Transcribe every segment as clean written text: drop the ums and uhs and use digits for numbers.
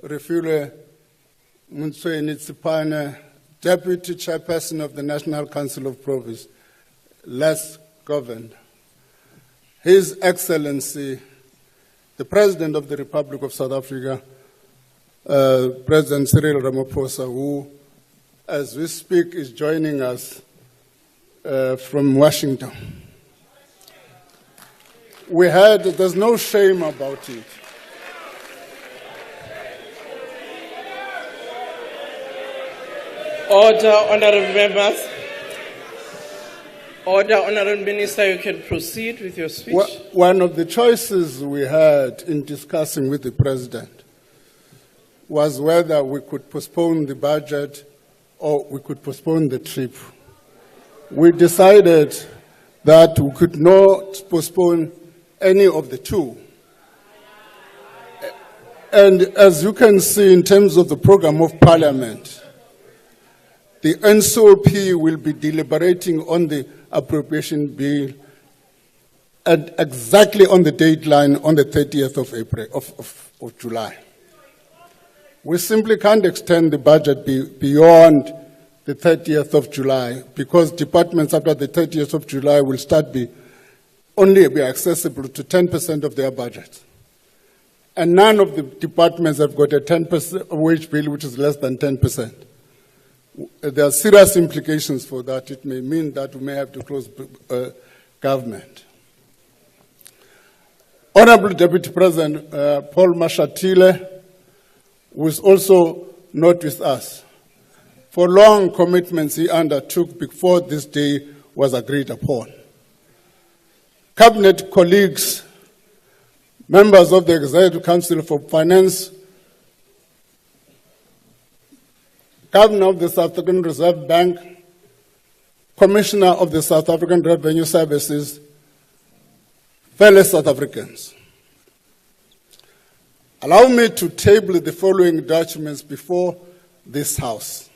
Refule Mtsweni Tsipane, Deputy Chairperson of the National Council of Province, less governed. His Excellency, the President of the Republic of South Africa, President Cyril Ramaphosa, who, as we speak, is joining us from Washington. There's no shame about it. Order, honorable members. Order, honorable minister, you can proceed with your speech. One of the choices we had in discussing with the president was whether we could postpone the budget or we could postpone the trip. We decided that we could not postpone any of the two. And as you can see in terms of the program of Parliament, the NCOP will be deliberating on the appropriation bill and exactly on the deadline on the 30th of July. We simply can't extend the budget beyond the 30th of July because departments after the 30th of July will only be accessible to 10% of their budget. And none of the departments have got a 10% wage bill which is less than 10%. There are serious implications for that. It may mean that we may have to close government. Honorable Deputy President Paul Mashatile, who is also not with us, for long commitments he undertook before this day was agreed upon. Cabinet colleagues, members of the Executive Council for Finance, Governor of the South African Reserve Bank, Commissioner of the South African Revenue Services, fellow South Africans. Allow me to table the following documents before this House.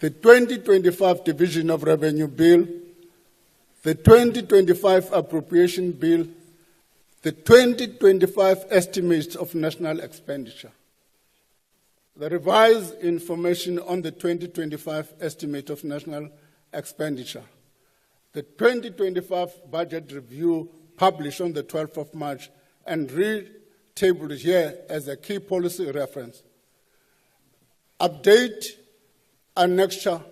The 2025 Division of Revenue Bill, the 2025 Appropriation Bill, the 2025 Estimates of National Expenditure, the revised information on the 2025 Estimate of National Expenditure, the 2025 Budget Review published on the 12th of March and tabled here as a key policy reference, update Annexure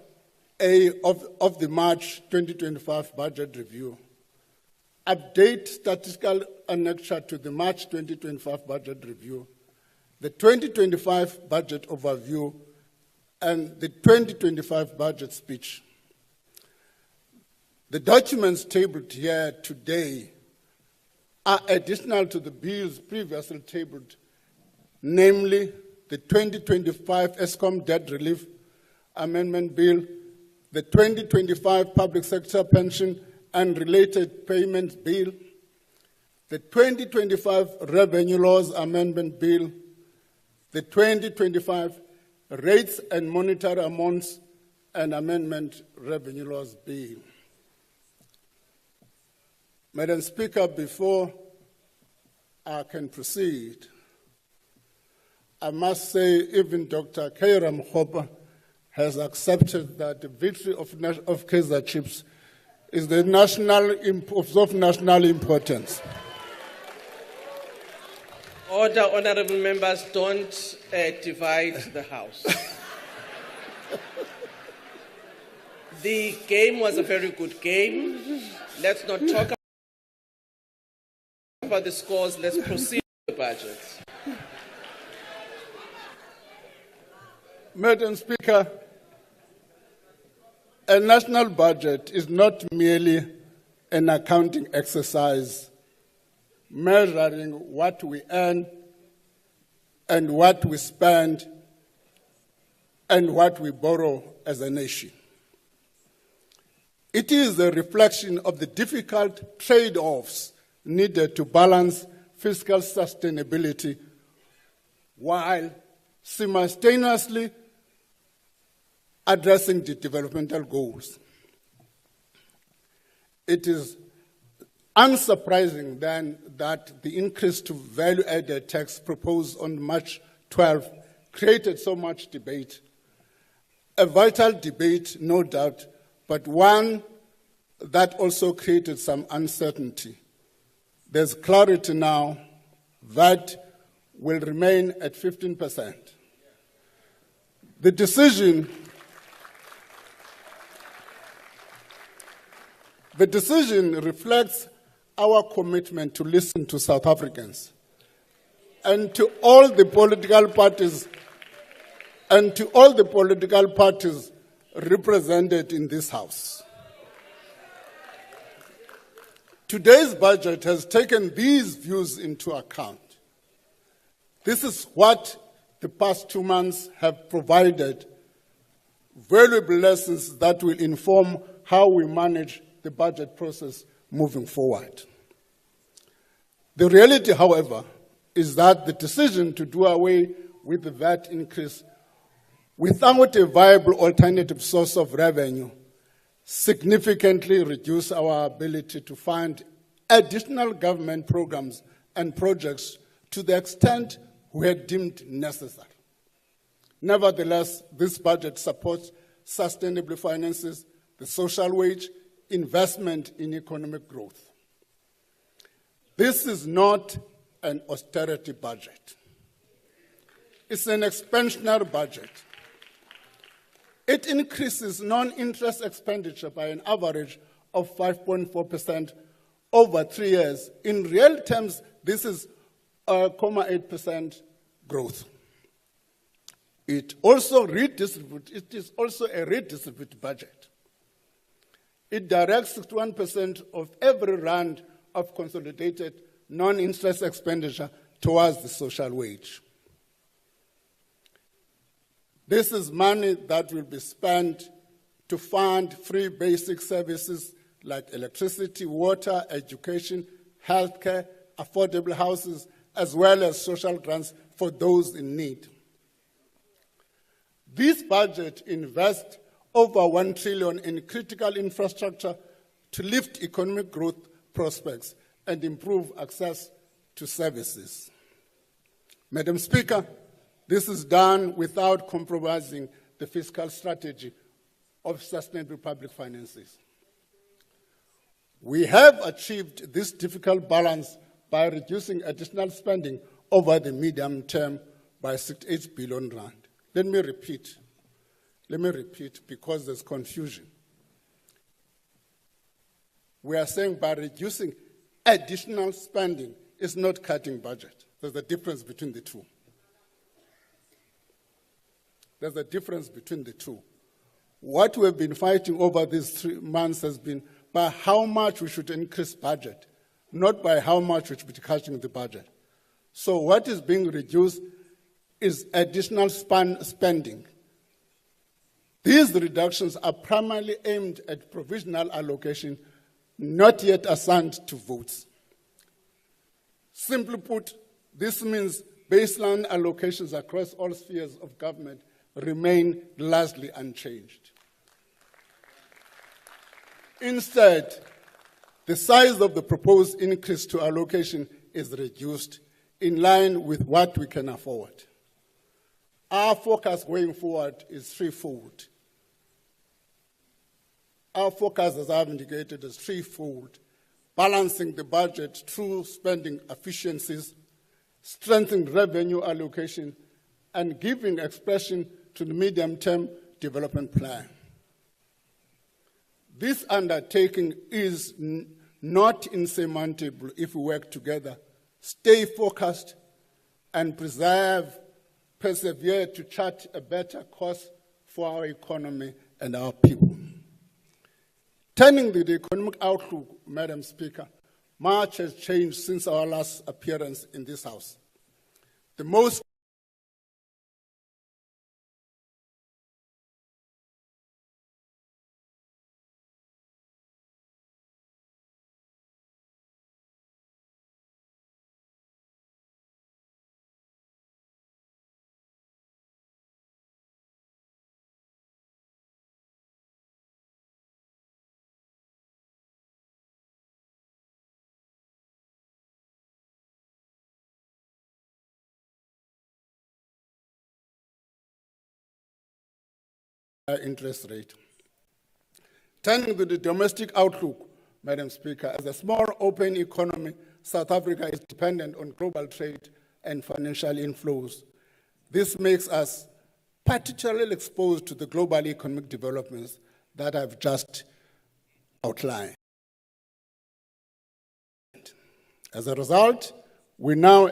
A of the March 2025 Budget Review, update statistical annexure to the March 2025 Budget Review, the 2025 Budget Overview, and the 2025 Budget Speech. The documents tabled here today are additional to the bills previously tabled, namely the 2025 ESCOM Debt Relief Amendment Bill, the 2025 Public Sector Pension and Related Payments Bill, the 2025 Revenue Laws Amendment Bill, the 2025 Rates and Monetary Amounts and Amendment Revenue Laws Bill. Madam Speaker, before I can proceed, I must say even Dr. Kairam Hopper has accepted that the victory of Kaizer Chiefs is of national importance. Order, honorable members, don't divide the House. The game was a very good game. Let's not talk about the scores. Let's proceed with the budget. Madam Speaker, a national budget is not merely an accounting exercise measuring what we earn and what we spend and what we borrow as a nation. It is a reflection of the difficult trade-offs needed to balance fiscal sustainability while simultaneously addressing the developmental goals. It is Unsurprising then that the increase to value-added tax proposed on March 12 created so much debate. A vital debate, no doubt, but one that also created some uncertainty. There's clarity now that will remain at 15%. The decision reflects our commitment to listen to South Africans and to all the political parties represented in this House. Today's budget has taken these views into account. This is what the past 2 months have provided, valuable lessons that will inform how we manage the budget process moving forward. The reality, however, is that the decision to do away with the VAT increase without a viable alternative source of revenue significantly reduce our ability to fund additional government programs and projects to the extent we had deemed necessary. Nevertheless, this budget supports sustainable finances, the social wage, investment in economic growth. This is not an austerity budget. It's an expansionary budget. It increases non-interest expenditure by an average of 5.4% over 3 years. In real terms, this is 0.8% growth. It is also a redistributed budget. It directs 61% of every rand of consolidated non-interest expenditure towards the social wage. This is money that will be spent to fund free basic services like electricity, water, education, healthcare, affordable houses, as well as social grants for those in need. This budget invests over 1 trillion in critical infrastructure to lift economic growth prospects and improve access to services. Madam Speaker, this is done without compromising the fiscal strategy of sustainable public finances. We have achieved this difficult balance by reducing additional spending over the medium term by 68 billion rand. Let me repeat because there's confusion. We are saying by reducing additional spending is not cutting budget. There's a difference between the two. There's a difference between the two. What we've been fighting over these 3 months has been by how much we should increase budget, not by how much we should be cutting the budget. So what is being reduced is additional spending. These reductions are primarily aimed at provisional allocation, not yet assigned to votes. Simply put, this means baseline allocations across all spheres of government remain largely unchanged. Instead, the size of the proposed increase to allocation is reduced in line with what we can afford. Our focus going forward is threefold. Our focus, as I've indicated, is threefold: balancing the budget through spending efficiencies, strengthening revenue allocation, and giving expression to the medium-term development plan. This undertaking is not insurmountable if we work together, stay focused, and persevere to chart a better course for our economy and our people. Turning to the economic outlook, Madam Speaker, much has changed since our last appearance in this House. The most interest rate. Turning to the domestic outlook, Madam Speaker, as a small open economy, South Africa is dependent on global trade and financial inflows. This makes us particularly exposed to the global economic developments that I've just outlined. As a result, we now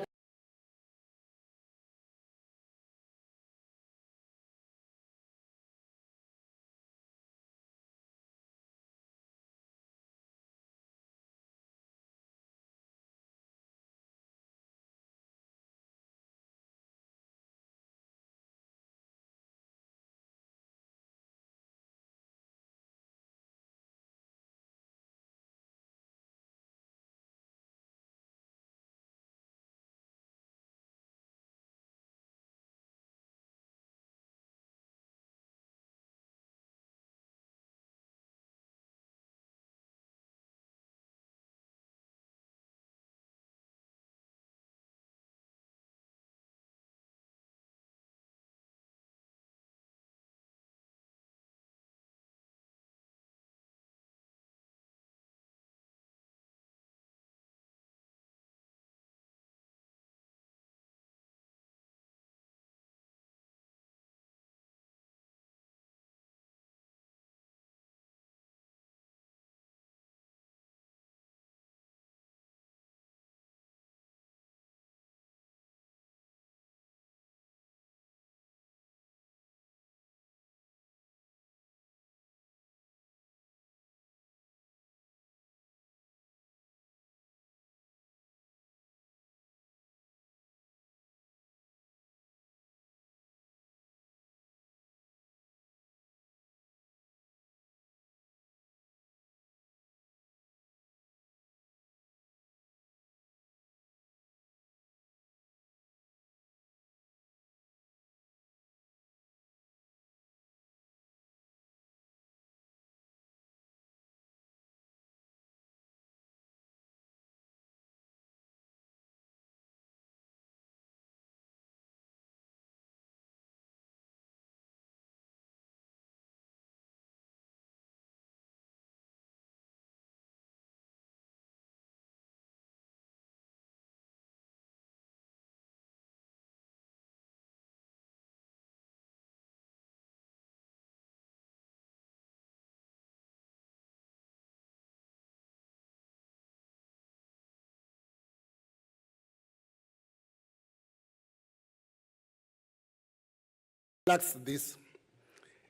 lacks this.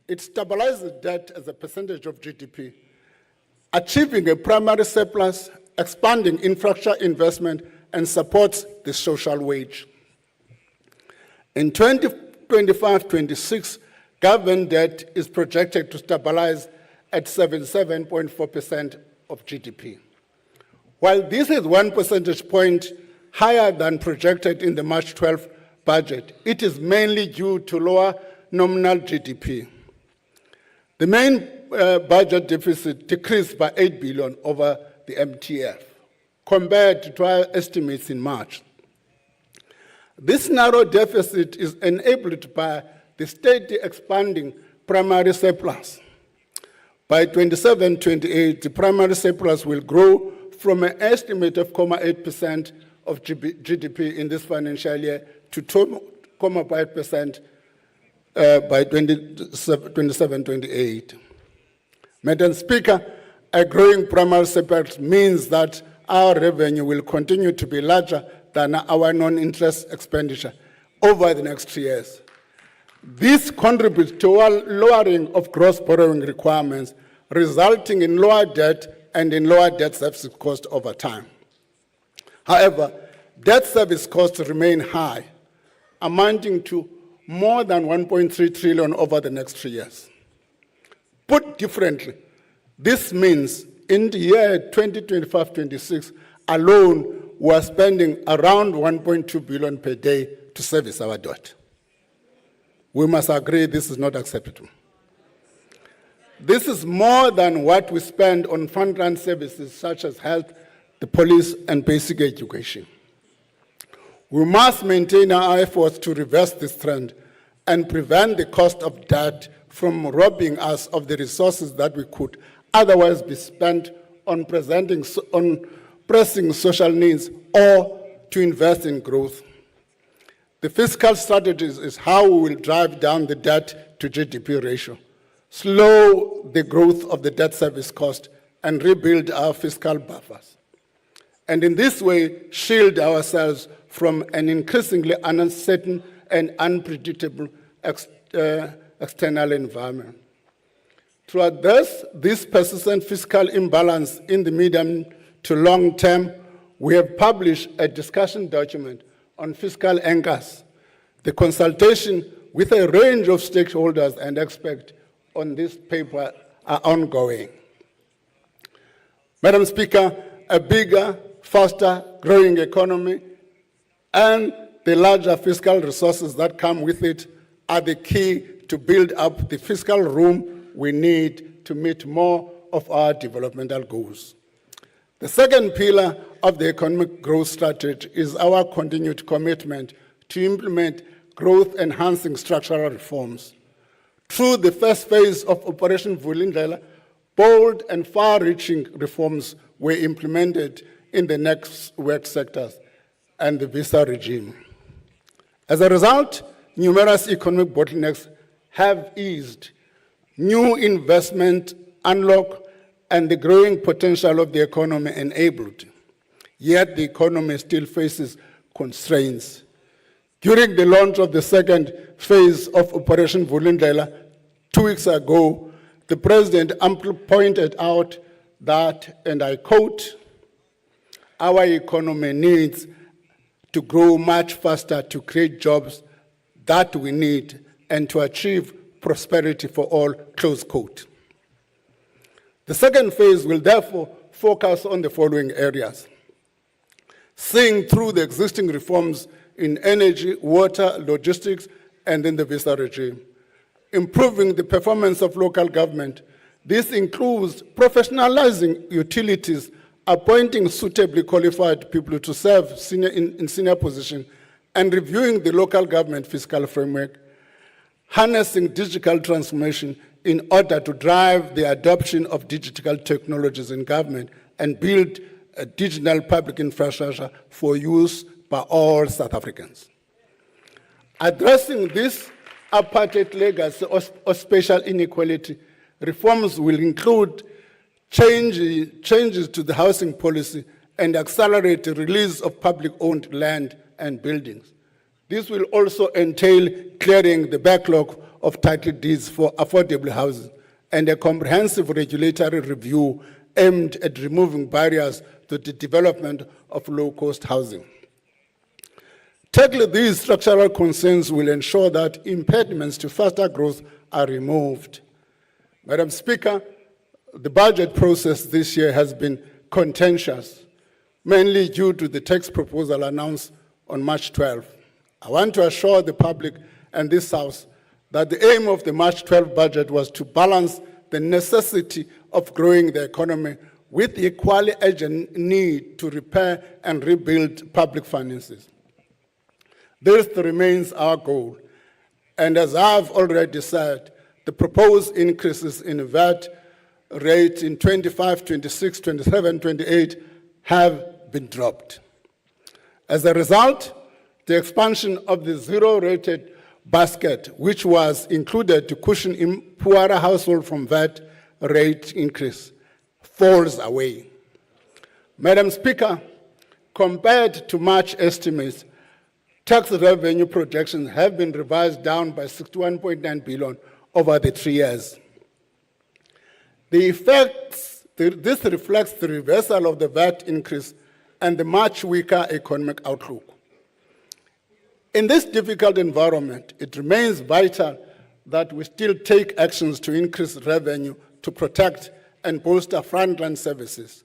It stabilizes debt as a percentage of GDP, achieving a primary surplus, expanding infrastructure investment, and supports the social wage. In 2025-26, government debt is projected to stabilize at 77.4% of GDP. While this is 1 percentage point higher than projected in the March 12 budget, it is mainly due to lower nominal GDP. The main budget deficit decreased by 8 billion over the MTF, compared to our estimates in March. This narrow deficit is enabled by the steady expanding primary surplus. By 27-28, the primary surplus will grow from an estimate of 0.8% of GDP in this financial year to 2.5% by 27-28. Madam Speaker, a growing primary surplus means that our revenue will continue to be larger than our non-interest expenditure over the next 3 years. This contributes to a lowering of gross borrowing requirements, resulting in lower debt and in lower debt service cost over time. However, debt service costs remain high, amounting to more than 1.3 trillion over the next 3 years. Put differently, this means in the year 2025-26 alone, we are spending around 1.2 billion per day to service our debt. We must agree this is not acceptable. This is more than what we spend on frontline services such as health, the police, and basic education. We must maintain our efforts to reverse this trend and prevent the cost of debt from robbing us of the resources that we could otherwise be spent on pressing social needs or to invest in growth. The fiscal strategies is how we will drive down the debt to GDP ratio, slow the growth of the debt service cost, and rebuild our fiscal buffers. And in this way, shield ourselves from an increasingly uncertain and unpredictable external environment. Throughout this persistent fiscal imbalance in the medium to long term, we have published a discussion document on fiscal anchors. The consultation with a range of stakeholders and experts on this paper are ongoing. Madam Speaker, a bigger, faster growing economy and the larger fiscal resources that come with it are the key to build up the fiscal room we need to meet more of our developmental goals. The second pillar of the economic growth strategy is our continued commitment to implement growth-enhancing structural reforms. Through the first phase of Operation Vulindlela, bold and far-reaching reforms were implemented in the next work sectors and the visa regime. As a result, numerous economic bottlenecks have eased, new investment unlocked, and the growing potential of the economy enabled. Yet the economy still faces constraints. During the launch of the second phase of Operation Vulindlela 2 weeks ago, the President amply pointed out that, and I quote, "Our economy needs to grow much faster to create jobs that we need and to achieve prosperity for all," close quote. The second phase will therefore focus on the following areas: seeing through the existing reforms in energy, water, logistics, and in the visa regime, improving the performance of local government. This includes professionalizing utilities, appointing suitably qualified people to serve in senior positions, and reviewing the local government fiscal framework, harnessing digital transformation in order to drive the adoption of digital technologies in government and build a digital public infrastructure for use by all South Africans. Addressing this apartheid legacy of spatial inequality, reforms will include changes to the housing policy and accelerate the release of public-owned land and buildings. This will also entail clearing the backlog of title deeds for affordable housing and a comprehensive regulatory review aimed at removing barriers to the development of low-cost housing. Tackling these structural concerns will ensure that impediments to faster growth are removed. Madam Speaker, the budget process this year has been contentious, mainly due to the tax proposal announced on March 12. I want to assure the public and this House that the aim of the March 12 budget was to balance the necessity of growing the economy with the equally urgent need to repair and rebuild public finances. This remains our goal, and as I've already said, the proposed increases in VAT rate in 25, 26, 27, 28 have been dropped. As a result, the expansion of the zero-rated basket, which was included to cushion poorer households from VAT rate increase, falls away. Madam Speaker, compared to March estimates, tax revenue projections have been revised down by 61.9 billion over the 3 years. This reflects the reversal of the VAT increase and the much weaker economic outlook. In this difficult environment, it remains vital that we still take actions to increase revenue to protect and bolster frontline services,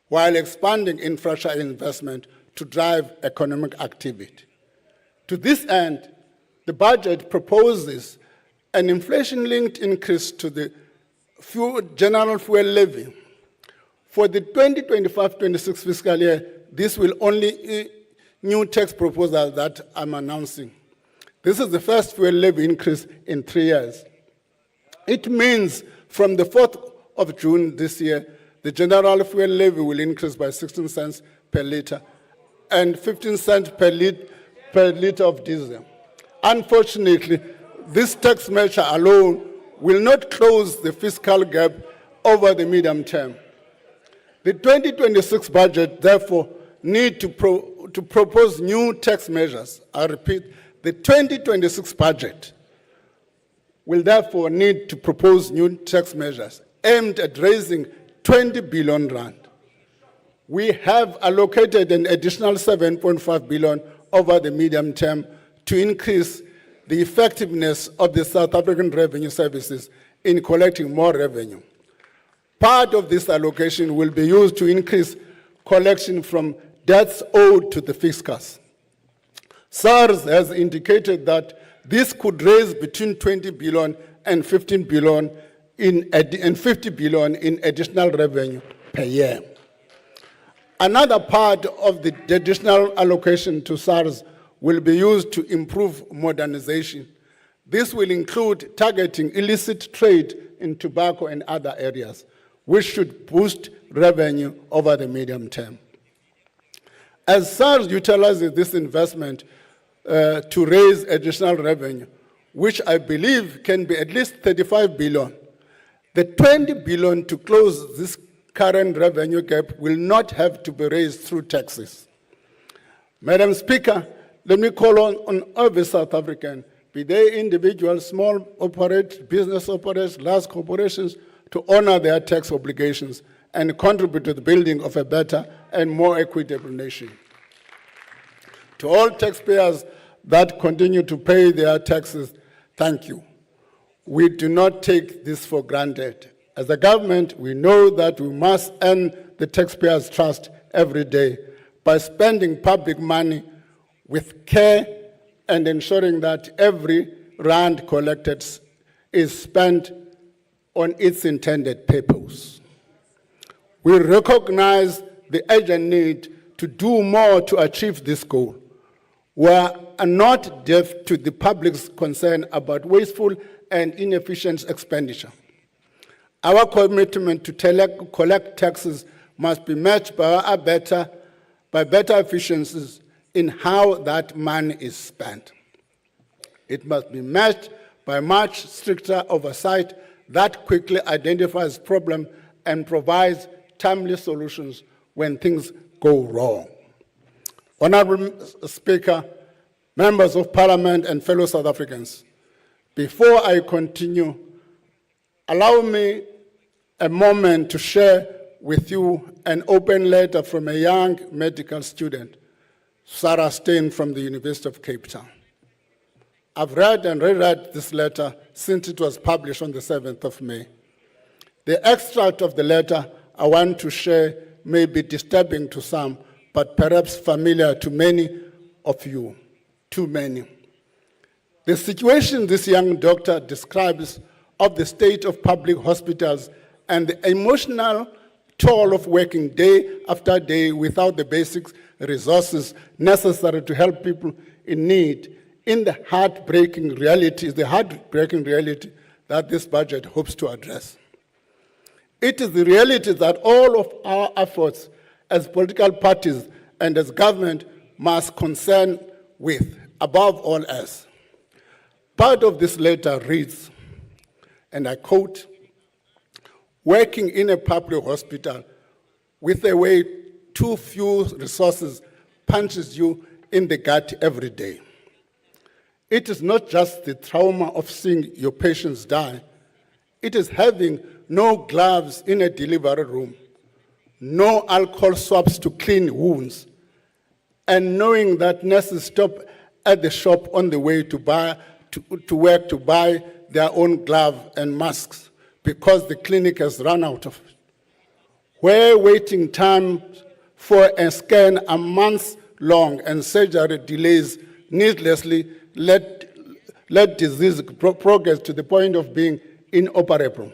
while expanding infrastructure investment to drive economic activity. To this end, the budget proposes an inflation-linked increase to the general fuel levy. For the 2025-26 fiscal year, this will only new tax proposal that I'm announcing. This is the first fuel levy increase in 3 years. It means from the 4th of June this year, the general fuel levy will increase by 16 cents per litre and 15 cents per litre of diesel. Unfortunately, this tax measure alone will not close the fiscal gap over the medium term. The 2026 budget, therefore, need to propose new tax measures. I repeat, the 2026 budget will therefore need to propose new tax measures aimed at raising 20 billion rand. We have allocated an additional 7.5 billion over the medium term to increase the effectiveness of the South African Revenue Services in collecting more revenue. Part of this allocation will be used to increase collection from debts owed to the fiscals. SARS has indicated that this could raise between 20 billion and 15 billion and 50 billion in additional revenue per year. Another part of the additional allocation to SARS will be used to improve modernization. This will include targeting illicit trade in tobacco and other areas, which should boost revenue over the medium term. As SARS utilizes this investment to raise additional revenue, which I believe can be at least 35 billion, the 20 billion to close this current revenue gap will not have to be raised through taxes. Madam Speaker, let me call on every South African, be they individuals, small operators, business operators, large corporations, to honor their tax obligations and contribute to the building of a better and more equitable nation. To all taxpayers that continue to pay their taxes, thank you. We do not take this for granted. As a government, we know that we must earn the taxpayers' trust every day by spending public money with care and ensuring that every rand collected is spent on its intended purpose. We recognize the urgent need to do more to achieve this goal. We are not deaf to the public's concern about wasteful and inefficient expenditure. Our commitment to collect taxes must be matched by better efficiencies in how that money is spent. It must be matched by much stricter oversight that quickly identifies problems and provides timely solutions when things go wrong. Honorable Speaker, members of Parliament and fellow South Africans, before I continue, allow me a moment to share with you an open letter from a young medical student, Sarah Stein from the University of Cape Town. I've read and reread this letter since it was published on the 7th of May. The extract of the letter I want to share may be disturbing to some, but perhaps familiar to many of you, too many. The situation this young doctor describes of the state of public hospitals and the emotional toll of working day after day without the basic resources necessary to help people in need in the heartbreaking reality that this budget hopes to address. It is the reality that all of our efforts as political parties and as government must concern with, above all else. Part of this letter reads, and I quote, "Working in a public hospital with a way too few resources punches you in the gut every day. It is not just the trauma of seeing your patients die. It is having no gloves in a delivery room, no alcohol swabs to clean wounds, and knowing that nurses stop at the shop on the way to work to buy their own gloves and masks because the clinic has run out of it. Where waiting time for a scan are months long and surgery delays needlessly let disease progress to the point of being inoperable.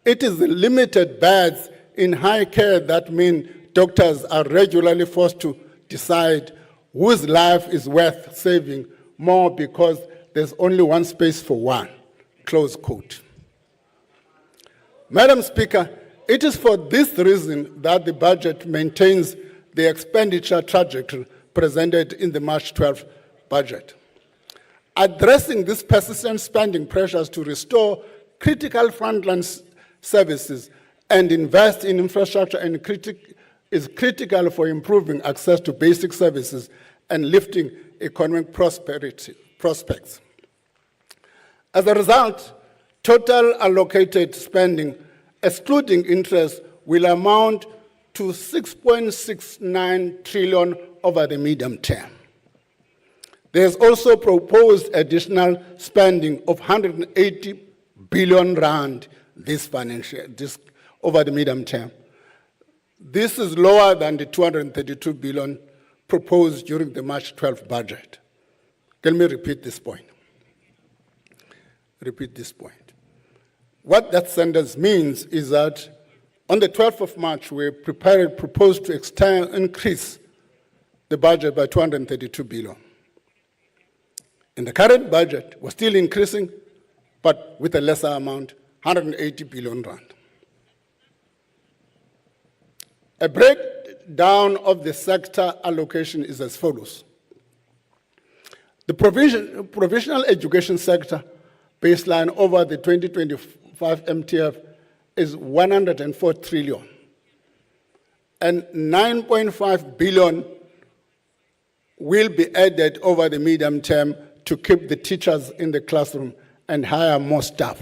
It is the limited beds in high care that mean doctors are regularly forced to decide whose life is worth saving more because there's only one space for one," close quote. Madam Speaker, it is for this reason that the budget maintains the expenditure trajectory presented in the March 12th budget. Addressing these persistent spending pressures to restore critical frontline services and invest in infrastructure is critical for improving access to basic services and lifting economic prosperity prospects. As a result, total allocated spending, excluding interest, will amount to 6.69 trillion over the medium term. There is also proposed additional spending of 180 billion rand this over the medium term. This is lower than the 232 billion proposed during the March 12th budget. Let me repeat this point. What that sentence means is that on the 12th of March, we proposed to increase the budget by 232 billion. In the current budget, we're still increasing, but with a lesser amount, 180 billion rand. A breakdown of the sector allocation is as follows. The provisional education sector baseline over the 2025 MTF is 104 trillion, and 9.5 billion will be added over the medium term to keep the teachers in the classroom and hire more staff.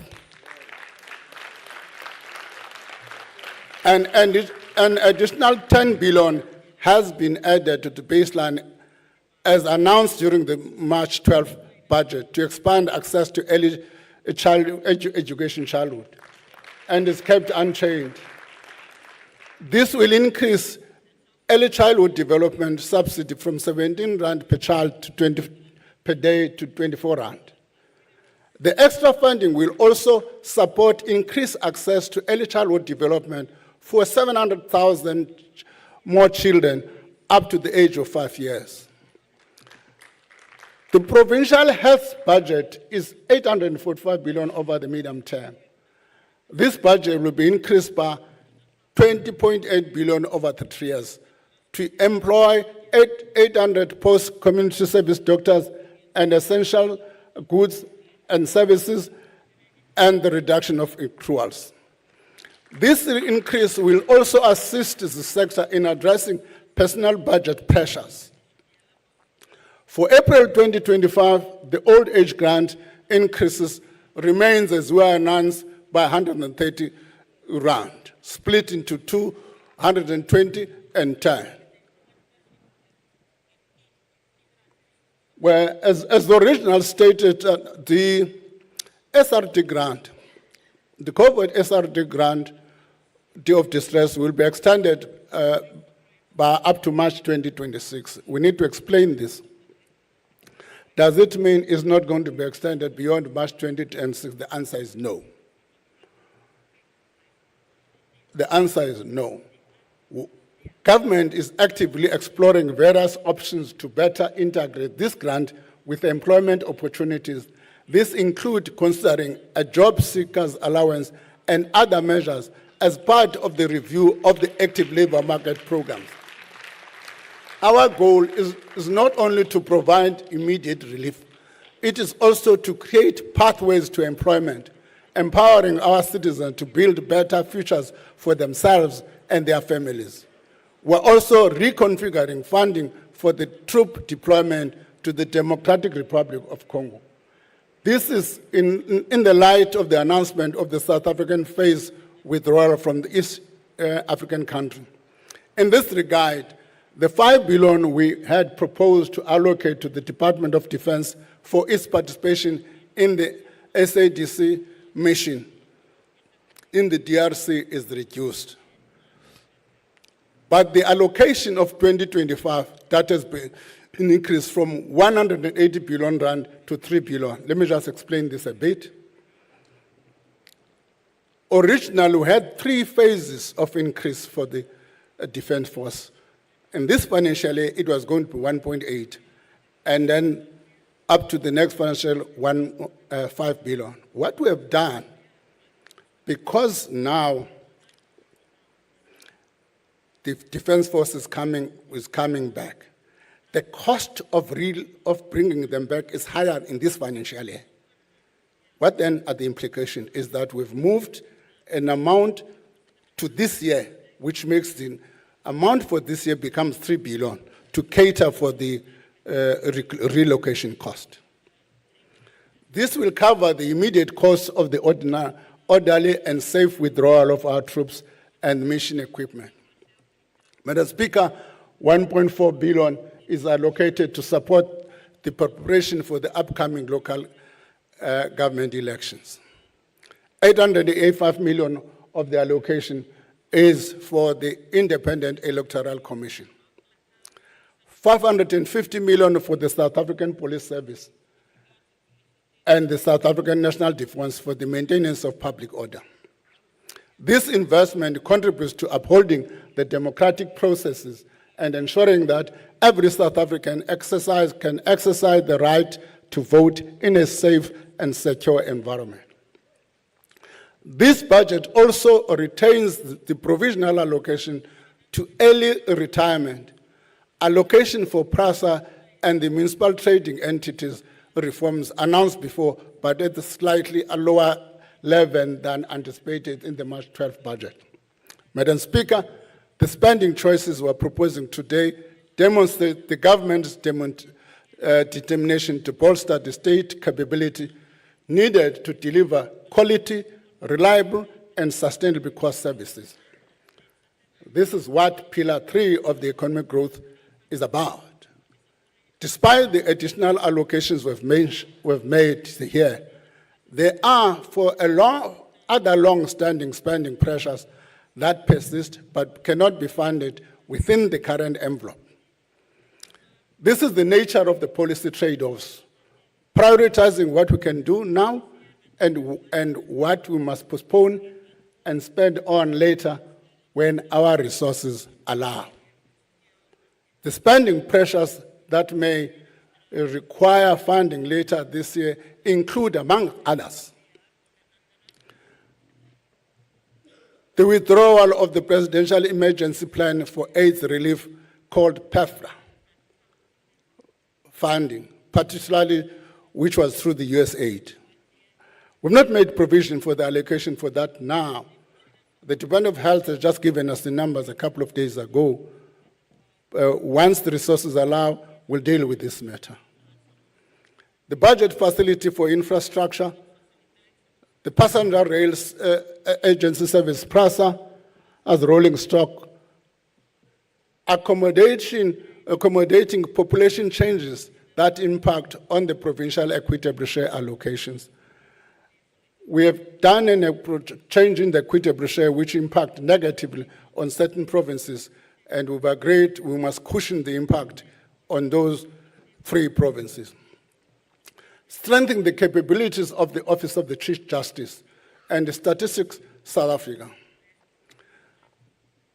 And an additional 10 billion has been added to the baseline as announced during the March 12th budget to expand access to early education childhood, and is kept unchanged. This will increase early childhood development subsidy from 17 rand per child to 20 per day to 24 rand. The extra funding will also support increased access to early childhood development for 700,000 more children up to the age of 5 years. The provincial health budget is 845 billion over the medium term. This budget will be increased by 20.8 billion over the 3 years to employ 800 post-community service doctors and essential goods and services, and the reduction of accruals. This increase will also assist the sector in addressing personal budget pressures. For April 2025, the old age grant increases remains as well announced by 130 rand, split into 220 and 10. Where, as the original stated, the SRD grant, the COVID SRD grant, Day of Distress, will be extended by up to March 2026. We need to explain this. Does it mean it's not going to be extended beyond March 2026? The answer is no. The answer is no. Government is actively exploring various options to better integrate this grant with employment opportunities. This includes considering a job seekers allowance and other measures as part of the review of the active labor market programs. Our goal is not only to provide immediate relief, it is also to create pathways to employment, empowering our citizens to build better futures for themselves and their families. We're also reconfiguring funding for the troop deployment to the Democratic Republic of Congo. This is in the light of the announcement of the South African phase withdrawal from the East African country. In this regard, the 5 billion we had proposed to allocate to the Department of Defense for its participation in the SADC mission in the DRC is reduced. But the allocation of 2025, that has been an increase from 180 billion rand to 3 billion. Let me just explain this a bit. Originally, we had 3 phases of increase for the Defense Force. In this financial year, it was going to be 1.8, and then up to the next financial 5 billion. What we have done because now the Defense Force is coming back, the cost of bringing them back is higher in this financial year. What then are the implications is that we've moved an amount to this year, which makes the amount for this year becomes 3 billion to cater for the relocation cost. This will cover the immediate cost of the orderly and safe withdrawal of our troops and mission equipment. Madam Speaker, 1.4 billion is allocated to support the preparation for the upcoming local government elections. 885 million of the allocation is for the Independent Electoral Commission. 550 million for the South African Police Service and the South African National Defence for the maintenance of public order. This investment contributes to upholding the democratic processes and ensuring that every South African can exercise the right to vote in a safe and secure environment. This budget also retains the provisional allocation to early retirement, allocation for PRASA and the municipal trading entities reforms announced before, but at a slightly lower level than anticipated in the March 12th budget. Madam Speaker, the spending choices we're proposing today demonstrate the government's determination to bolster the state capability needed to deliver quality, reliable, and sustainable cost services. This is what Pillar 3 of the economic growth is about. Despite the additional allocations we've made here, there are other long-standing spending pressures that persist but cannot be funded within the current envelope. This is the nature of the policy trade-offs, prioritizing what we can do now and what we must postpone and spend on later when our resources allow. The spending pressures that may require funding later this year include, among others, the withdrawal of the Presidential Emergency Plan for AIDS Relief called PEFRA funding, particularly which was through the USAID. We've not made provision for the allocation for that now. The Department of Health has just given us the numbers a couple of days ago. Once the resources allow, we'll deal with this matter. The budget facility for infrastructure, the Passenger Rails Agency Service, PRASA, as rolling stock, accommodating population changes that impact on the provincial equitable share allocations. We have done a change in the equitable share which impact negatively on certain provinces, and we've agreed we must cushion the impact on those 3 provinces. Strengthening the capabilities of the Office of the Chief Justice and the Statistics South Africa.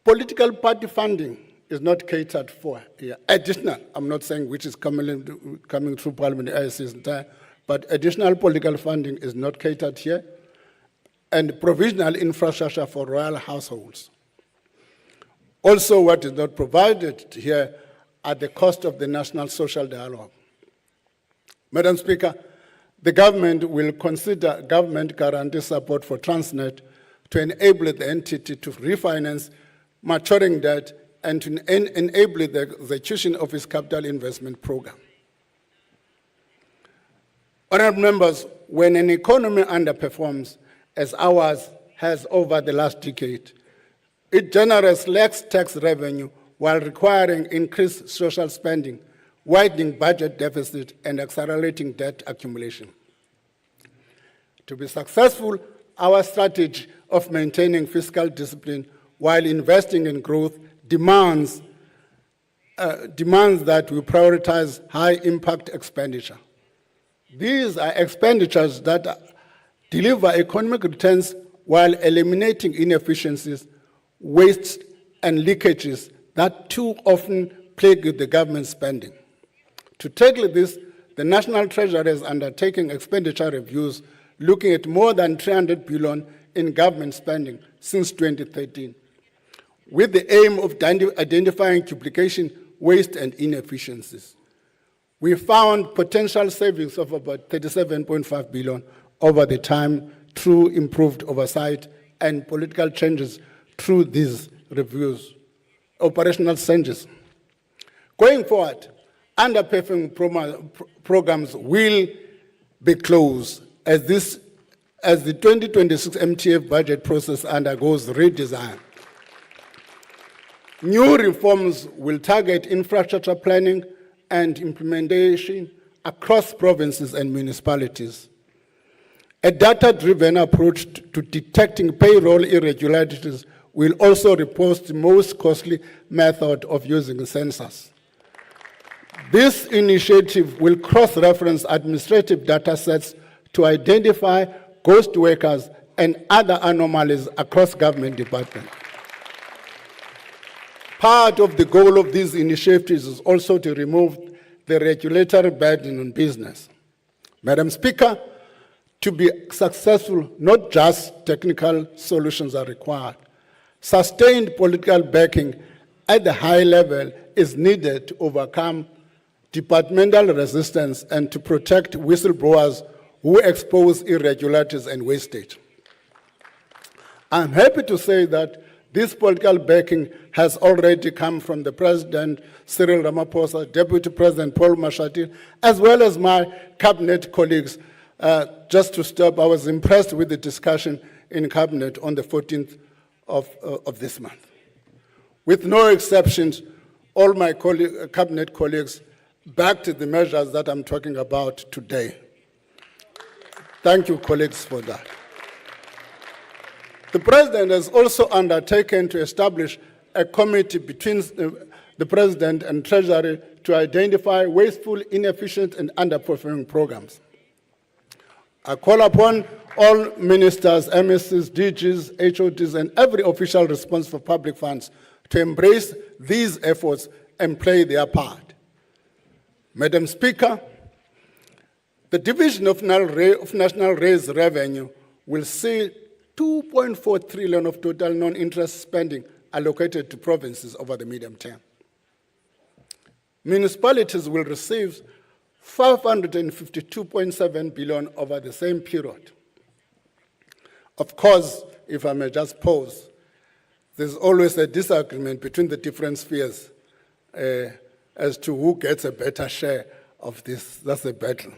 Political party funding is not catered for here. Additional, I'm not saying which is coming through Parliament entire, but additional political funding is not catered here, and provisional infrastructure for royal households. Also, what is not provided here are the cost of the national social dialogue. Madam Speaker, the government will consider government guarantee support for Transnet to enable the entity to refinance maturing debt and to enable the execution of its capital investment program. Honourable members, when an economy underperforms, as ours has over the last decade, it generates less tax revenue while requiring increased social spending, widening budget deficit, and accelerating debt accumulation. To be successful, our strategy of maintaining fiscal discipline while investing in growth demands that we prioritize high-impact expenditure. These are expenditures that deliver economic returns while eliminating inefficiencies, waste, and leakages that too often plague the government spending. To tackle this, the National Treasury is undertaking expenditure reviews looking at more than 300 billion in government spending since 2013, with the aim of identifying duplication, waste, and inefficiencies. We found potential savings of about 37.5 billion over the time through improved oversight and political changes through these reviews, operational changes. Going forward, underperforming programs will be closed as the 2026 MTF budget process undergoes redesign. New reforms will target infrastructure planning and implementation across provinces and municipalities. A data-driven approach to detecting payroll irregularities will also replace the most costly method of using census. This initiative will cross-reference administrative data sets to identify ghost workers and other anomalies across government departments. Part of the goal of these initiatives is also to remove the regulatory burden on business. Madam Speaker, to be successful, not just technical solutions are required. Sustained political backing at the high level is needed to overcome departmental resistance and to protect whistleblowers who expose irregularities and wastage. I'm happy to say that this political backing has already come from the President, Cyril Ramaphosa, Deputy President Paul Mashatile, as well as my cabinet colleagues. Just to stop, I was impressed with the discussion in cabinet on the 14th of this month. With no exceptions, all my cabinet colleagues backed the measures that I'm talking about today. Thank you, colleagues, for that. The President has also undertaken to establish a committee between the President and Treasury to identify wasteful, inefficient, and underperforming programs. I call upon all ministers, MSCs, DGs, HODs, and every official responsible for public funds to embrace these efforts and play their part. Madam Speaker, the Division of National Raised Revenue will see 2.4 trillion of total non-interest spending allocated to provinces over the medium term. Municipalities will receive 552.7 billion over the same period. Of course, if I may just pause, there's always a disagreement between the different spheres as to who gets a better share of this. That's a battle.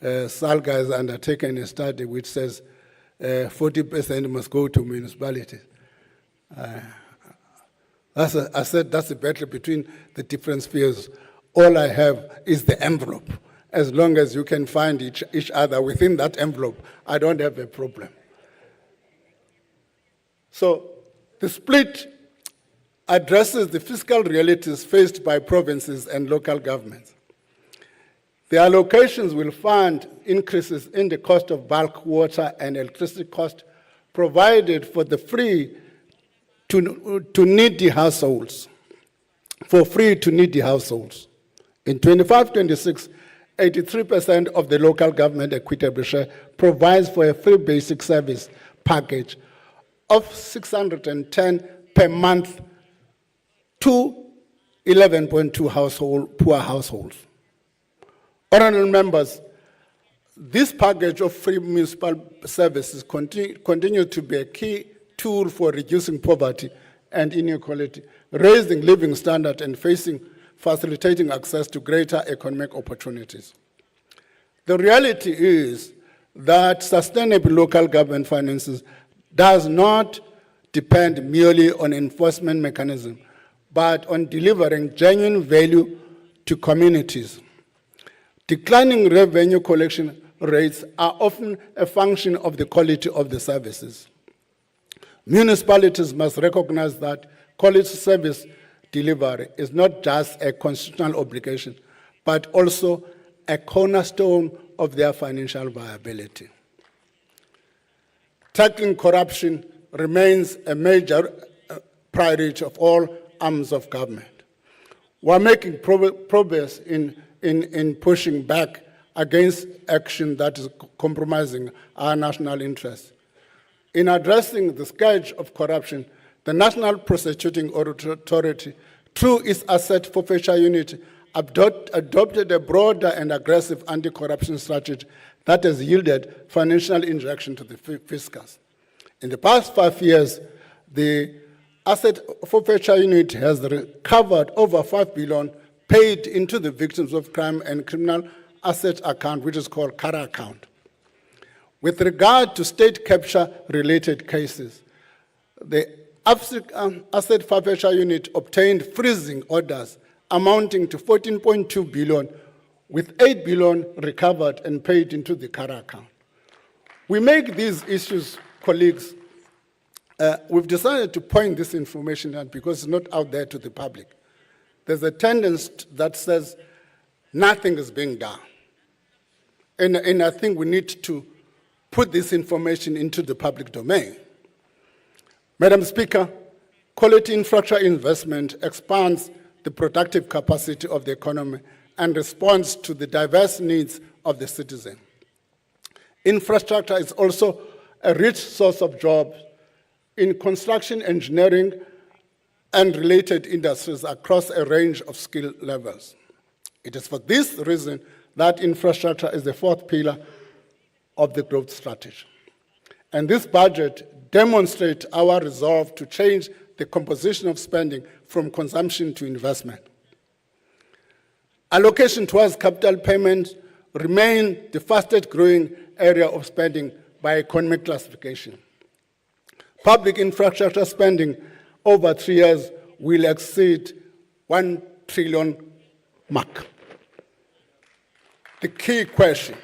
SALGA has undertaken a study which says 40% must go to municipalities. I said that's a battle between the different spheres. All I have is the envelope. As long as you can find each other within that envelope, I don't have a problem. So the split addresses the fiscal realities faced by provinces and local governments. The allocations will fund increases in the cost of bulk water and electricity cost provided for the free to needy households, for free to needy households. In 25-26, 83% of the local government equitable share provides for a free basic service package of 610 per month to 11.2 poor households. Honourable members, this package of free municipal services continue to be a key tool for reducing poverty and inequality, raising living standards, and facilitating access to greater economic opportunities. The reality is that sustainable local government finances does not depend merely on enforcement mechanism, but on delivering genuine value to communities. Declining revenue collection rates are often a function of the quality of the services. Municipalities must recognize that quality service delivery is not just a constitutional obligation, but also a cornerstone of their financial viability. Tackling corruption remains a major priority of all arms of government. We're making progress in pushing back against action that is compromising our national interests. In addressing the scourge of corruption, the National Prosecuting Authority, through its asset forfeiture unit, adopted a broader and aggressive anti-corruption strategy that has yielded financial injection to the fiscals. In the past 5 years, the asset forfeiture unit has recovered over 5 billion paid into the victims of crime and criminal asset account, which is called CARA account. With regard to state capture-related cases, the asset forfeiture unit obtained freezing orders amounting to 14.2 billion, with 8 billion recovered and paid into the CARA account. We make these issues, colleagues, we've decided to point this information out because it's not out there to the public. There's a tendency that says nothing is being done. And I think we need to put this information into the public domain. Madam Speaker, quality infrastructure investment expands the productive capacity of the economy and responds to the diverse needs of the citizen. Infrastructure is also a rich source of jobs in construction, engineering, and related industries across a range of skill levels. It is for this reason that infrastructure is the fourth pillar of the growth strategy. And this budget demonstrates our resolve to change the composition of spending from consumption to investment. Allocation towards capital payments remain the fastest growing area of spending by economic classification. Public infrastructure spending over 3 years will exceed 1 trillion mark. The key question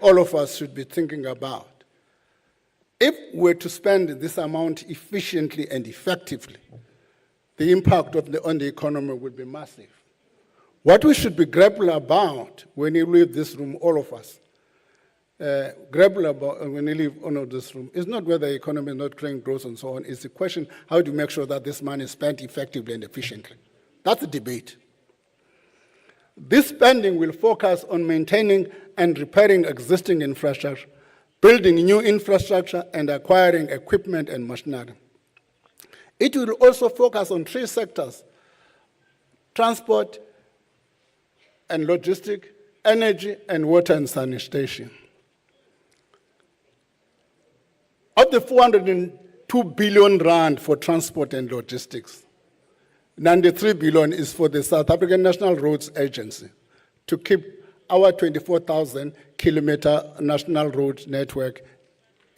all of us should be thinking about: if we're to spend this amount efficiently and effectively, the impact on the economy will be massive. What we should be grappling about when you leave this room, all of us, grapple about when you leave this room, is not whether the economy is not creating growth and so on. It's the question, how do you make sure that this money is spent effectively and efficiently? That's the debate. This spending will focus on maintaining and repairing existing infrastructure, building new infrastructure, and acquiring equipment and machinery. It will also focus on 3 sectors: transport and logistics, energy, and water and sanitation. Of the 402 billion rand for transport and logistics, 93 billion is for the South African National Roads Agency to keep our 24,000-kilometer national road network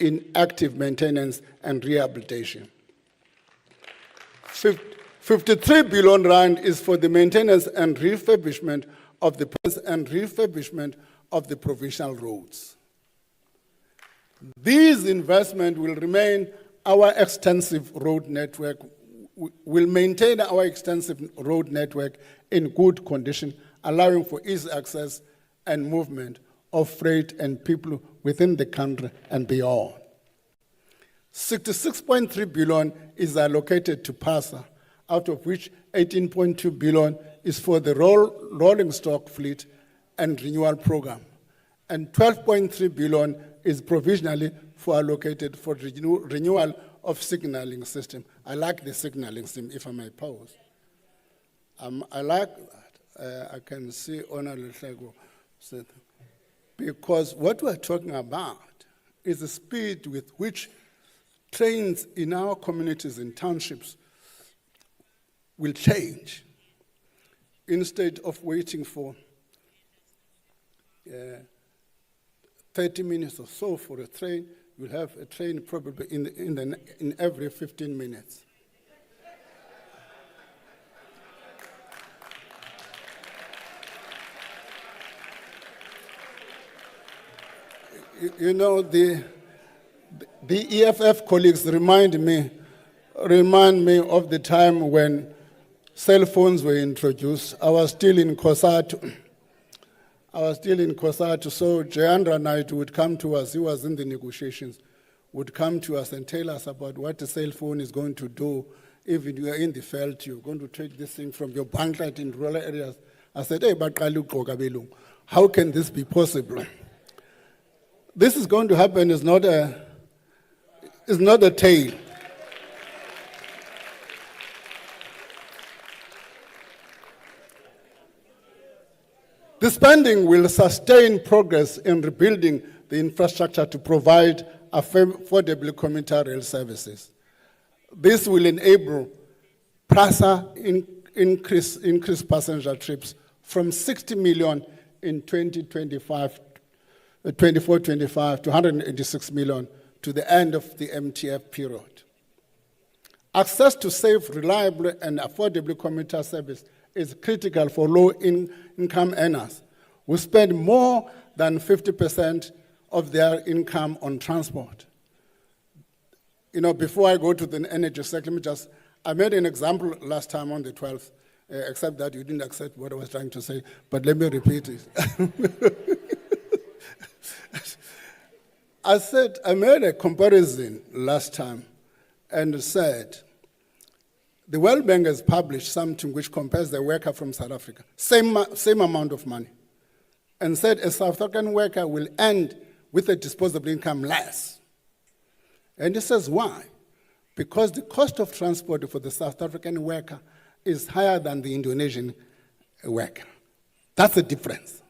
in active maintenance and rehabilitation. 53 billion rand is for the maintenance and refurbishment of the provincial roads. These investments will remain our extensive road network, will maintain our extensive road network in good condition, allowing for easy access and movement of freight and people within the country and beyond. 66.3 billion is allocated to PASA, out of which 18.2 billion is for the rolling stock fleet and renewal program, and 12.3 billion is provisionally allocated for renewal of signaling system. I like the signaling system, if I may pause. I like that. I can see Honor Leshego said, because what we're talking about is the speed with which trains in our communities and townships will change. Instead of waiting for 30 minutes or so for a train, you'll have a train probably in every 15 minutes. You know, the EFF colleagues remind me of the time when cell phones were introduced. I was still in COSATU, so Jayendra Knight would come to us, he was in the negotiations, would come to us and tell us about what the cell phone is going to do. If you are in the field, you're going to take this thing from your banklight in rural areas. I said, hey, how can this be possible? This is going to happen, is not It's not a tail. The spending will sustain progress in rebuilding the infrastructure to provide affordable commuter rail services. This will enable PRASA increase passenger trips from 60 million in 24-25 to 186 million to the end of the MTF period. Access to safe, reliable, and affordable commuter service is critical for low-income earners who spend more than 50% of their income on transport. You know, before I go to the energy sector, I made an example last time on the 12th, except that you didn't accept what I was trying to say, but let me repeat it. I made a comparison last time and said, the World Bank has published something which compares the worker from South Africa, same amount of money, and said a South African worker will end with a disposable income less. And it says why? Because the cost of transport for the South African worker is higher than the Indonesian worker. That's the difference.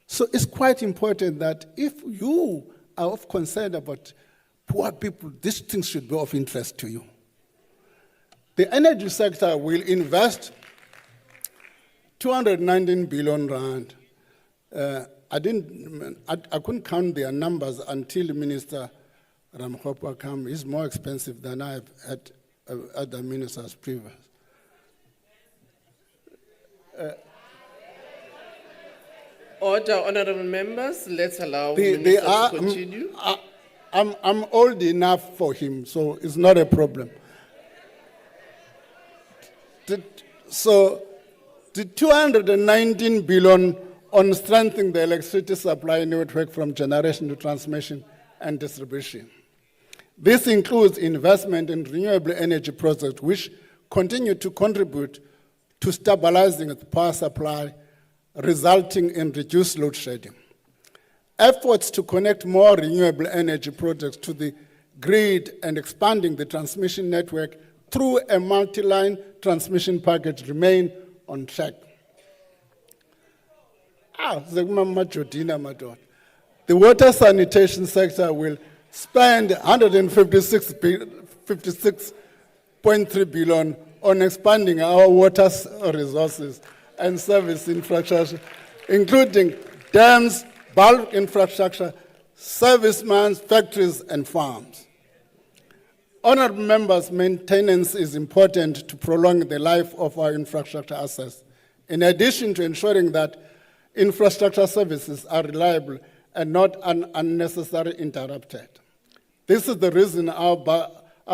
So it's quite important that if you are of concern about poor people, these things should be of interest to you. The energy sector will invest 219 billion rand. I couldn't count their numbers until Minister Ramkhopa came. He's more expensive than I've had other ministers previous. Order, honorable members. Let's allow Minister to continue. I'm old enough for him, so it's not a problem. So the 219 billion on strengthening the electricity supply network from generation to transmission and distribution. This includes investment in renewable energy projects which continue to contribute to stabilizing the power supply, resulting in reduced load shedding. Efforts to connect more renewable energy projects to the grid and expanding the transmission network through a multi-line transmission package remain on track. The water sanitation sector will spend 156.3 billion on expanding our water resources and service infrastructure, including dams, bulk infrastructure, servicemen, factories, and farms. Honourable members, maintenance is important to prolong the life of our infrastructure assets, in addition to ensuring that infrastructure services are reliable and not unnecessarily interrupted. This is the reason our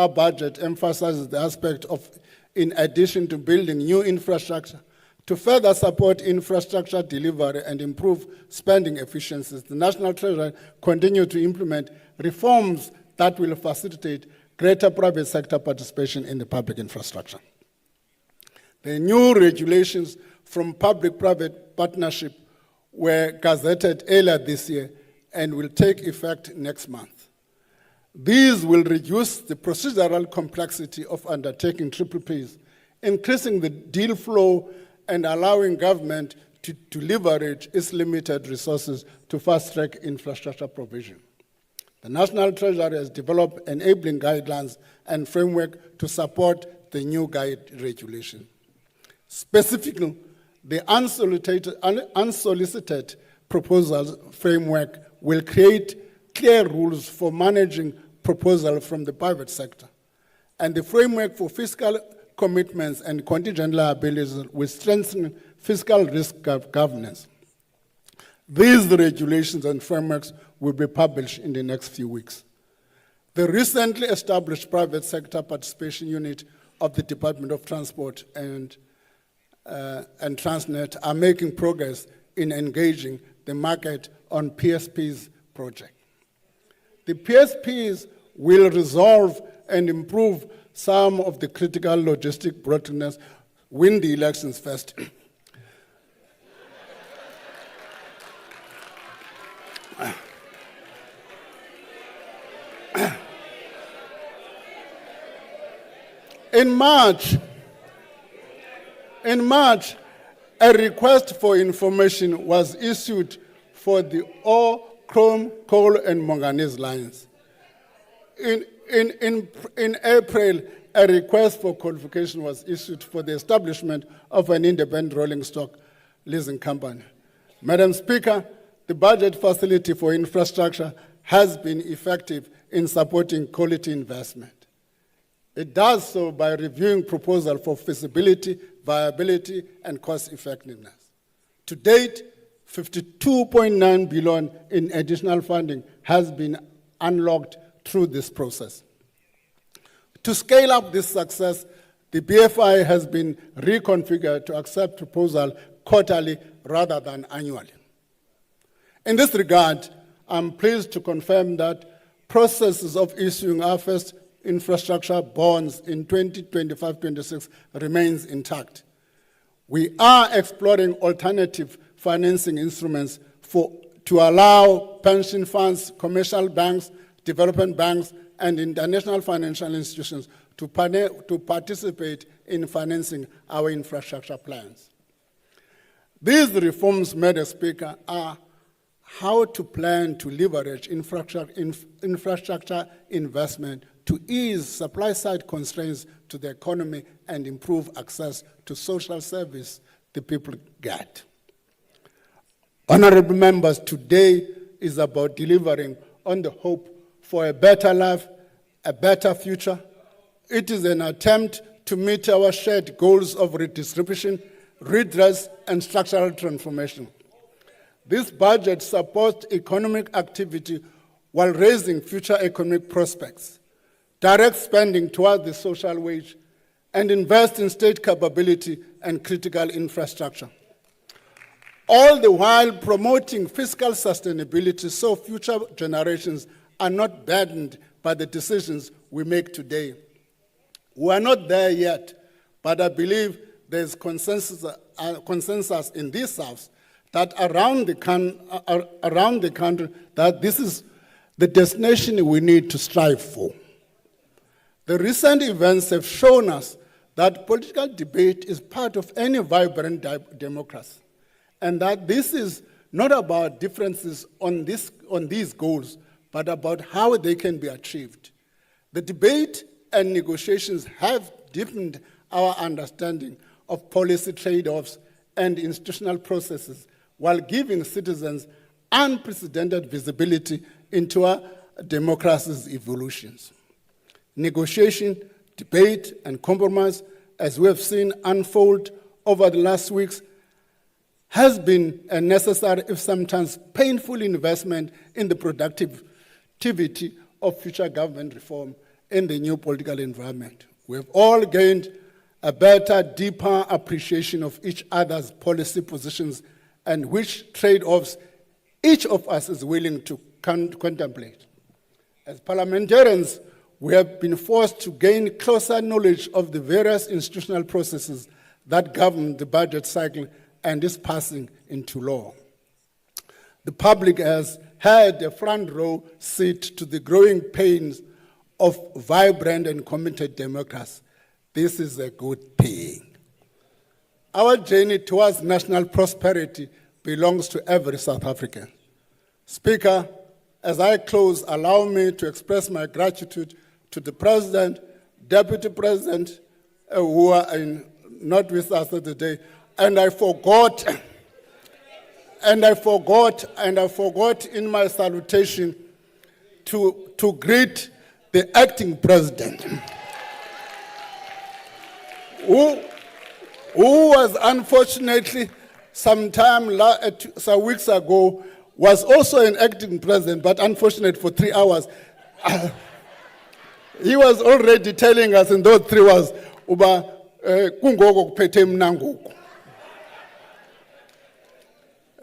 budget emphasizes the aspect of, in addition to building new infrastructure, to further support infrastructure delivery and improve spending efficiencies, the National Treasury continue to implement reforms that will facilitate greater private sector participation in the public infrastructure. The new regulations from public-private partnership were gazetted earlier this year and will take effect next month. These will reduce the procedural complexity of undertaking PPPs, increasing the deal flow and allowing government to leverage its limited resources to fast-track infrastructure provision. The National Treasury has developed enabling guidelines and framework to support the new guide regulation. Specifically, the unsolicited proposals framework will create clear rules for managing proposals from the private sector, and the framework for fiscal commitments and contingent liabilities will strengthen fiscal risk governance. These regulations and frameworks will be published in the next few weeks. The recently established private sector participation unit of the Department of Transport and Transnet are making progress in engaging the market on PSP's project. The PSPs will resolve and improve some of the critical logistic bottlenecks. Win the elections first. In March, a request for information was issued for the ore, chrome, coal, and manganese lines. In April, a request for qualification was issued for the establishment of an independent rolling stock leasing company. Madam Speaker, the budget facility for infrastructure has been effective in supporting quality investment. It does so by reviewing proposals for feasibility, viability, and cost effectiveness. To date, 52.9 billion in additional funding has been unlocked through this process. To scale up this success, the BFI has been reconfigured to accept proposals quarterly rather than annually. In this regard, I'm pleased to confirm that processes of issuing our first infrastructure bonds in 2025-26 remains intact. We are exploring alternative financing instruments to allow pension funds, commercial banks, development banks, and international financial institutions to participate in financing our infrastructure plans. These reforms, Madam Speaker, are how to plan to leverage infrastructure investment to ease supply-side constraints to the economy and improve access to social service the people get. Honorable members, today is about delivering on the hope for a better life, a better future. It is an attempt to meet our shared goals of redistribution, redress, and structural transformation. This budget supports economic activity while raising future economic prospects, direct spending towards the social wage, and invest in state capability and critical infrastructure. All the while promoting fiscal sustainability so future generations are not burdened by the decisions we make today. We are not there yet, but I believe there is consensus in this House that around the country that this is the destination we need to strive for. The recent events have shown us that political debate is part of any vibrant democracy, and that this is not about differences on these goals, but about how they can be achieved. The debate and negotiations have deepened our understanding of policy trade-offs and institutional processes while giving citizens unprecedented visibility into our democracy's evolutions. Negotiation, debate, and compromise, as we have seen unfold over the last weeks, has been a necessary, if sometimes painful, investment in the productivity of future government reform in the new political environment. We have all gained a better, deeper appreciation of each other's policy positions and which trade-offs each of us is willing to contemplate. As parliamentarians, we have been forced to gain closer knowledge of the various institutional processes that govern the budget cycle and its passing into law. The public has had a front row seat to the growing pains of vibrant and committed democracy. This is a good thing. Our journey towards national prosperity belongs to every South African. Speaker, as I close, allow me to express my gratitude to the President, Deputy President, who are not with us today, and I forgot in my salutation to greet the acting President, who was unfortunately some weeks ago was also an acting president, but unfortunate for 3 hours. He was already telling us in those 3 hours,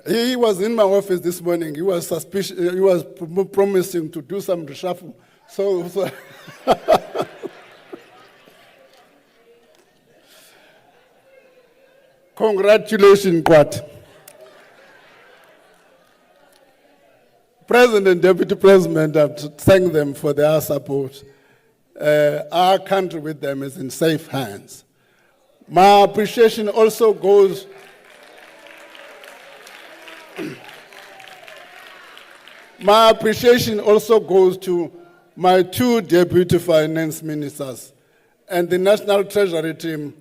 he was in my office this morning. He was suspicious. He was promising to do some reshuffle. So congratulations, Kwat. President and Deputy President, I have to thank them for their support. our country with them is in safe hands. My appreciation also goes to my two deputy finance ministers and the National Treasury team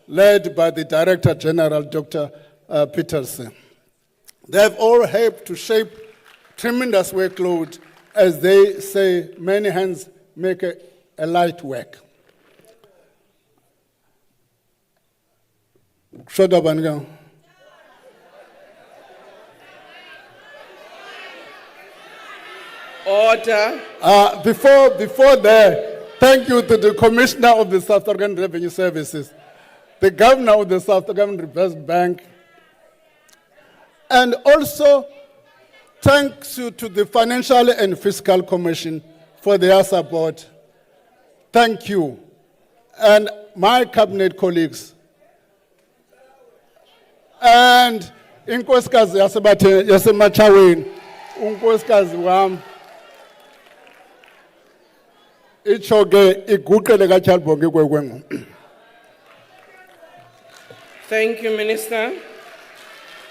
led by the Director General, Dr. Peterson. They have all helped to shape tremendous workload. As they say, many hands make a light work. Shut up and go. Order. Before that, thank you to the Commissioner of the South African Revenue Services, the Governor of the South African Reserve Bank, and also thanks to the Financial and Fiscal Commission for their support. Thank you. And my cabinet colleagues. And inkosikazi yasemachaweni, unkosikazi wam, ichoke iguqele kaChalbonge kwekwengu. Thank you, Minister.